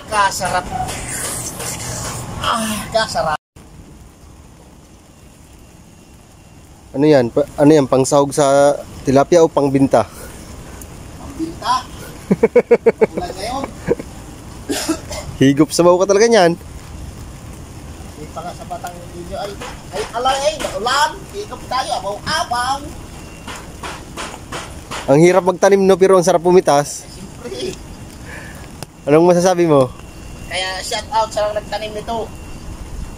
Kasarap. Kasarap. Ano yan? Ano yan? Pangsahog sa tilapia o pangbinta? Pangbinta? Ulan ngayon. Higop sabaw ka talaga niyan. Hindi pa nga sa batang video ay alay, ulan. Higop tayo, abaw-abaw. Ang hirap magtanim no, pero ang sarap pumitas. Siyempre. Anong masasabi mo? Kaya shout out sa lang nagtanim nito.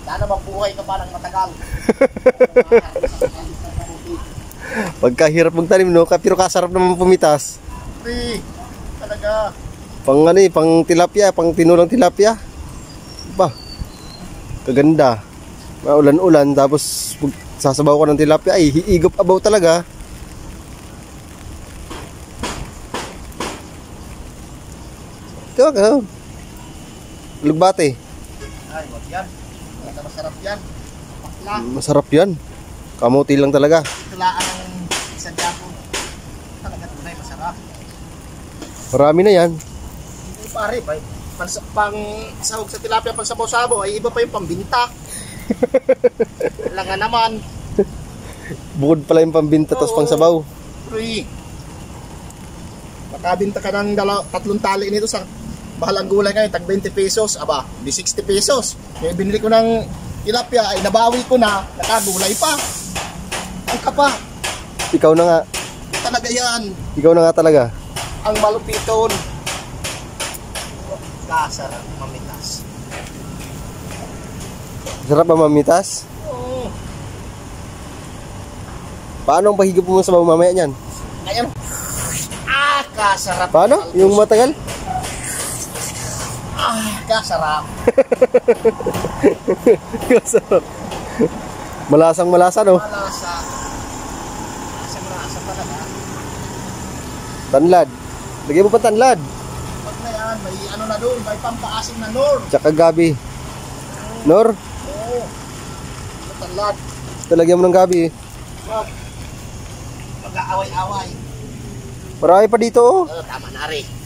Sana mabuhay ka pa ng matagal. Pagkahirap magtanim no, pero kasarap naman pumitas. Siyempre. Talaga. Pang ano eh, pang tilapia, pang tinulang tilapia. Ba, kaganda. Maulan-ulan, tapos sasabaw ko ng tilapia, ay hiigop abaw talaga. Ito ka, lugbate. Ay, wag yan. Masarap yan. Pakla. Masarap yan. Kamuti lang talaga. Tulaan ng isang dapon. Talaga tunay masarap. Marami na yan. Hindi pare, pang sahog sa tilapia, pang sabaw-sabaw, ay iba pa yung pambinta. Wala nga naman. Bukod pala yung pambinta, tapos pang sabaw. Free. Makabinta ka ng 3 tali nito sa bahalang gulay ngayon, tag 20 pesos. Aba, di 60 pesos. Kaya binili ko ng tilapia, ay nabawi ko na, nakagulay pa. Ang kapa. Ikaw na nga. Talaga yan. Ikaw na nga talaga. Ang malupiton. Kasarap, mamitas. Sarap ba mamitas? Oo. Paano ang pahigop mo sa babaw mamaya niyan? Ayan. Kasarap. Paano? Yung matagal? Kasarap. Kasarap. Malasang malasa no? Malasa. Malasa talaga. Tanlad. Lagyan mo pa tanlad. Pag na yan, may ano na doon, may pampaasim na nor. Tsaka gabi. Nor? Oo. Matalad. Talagyan mo ng gabi. Mag-aaway-away. Marami pa dito oh. Tama na rin.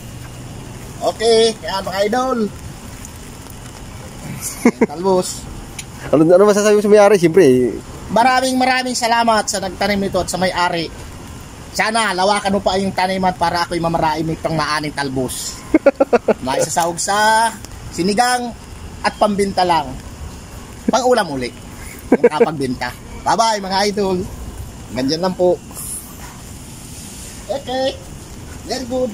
Okay, kaya mga idol. Talbos. Ano masasabi mo sa may-ari? Siyempre Maraming salamat sa nagtanim nito at sa may-ari. Sana lawakan mo pa yung taniman para ako'y mamaraim itong maaning talbos. Maisasahog sa sinigang at pambinta lang. Pang-ulam uli. Yung kapagbinta. Bye-bye mga idol. Ganyan lang po. Okay. Very good.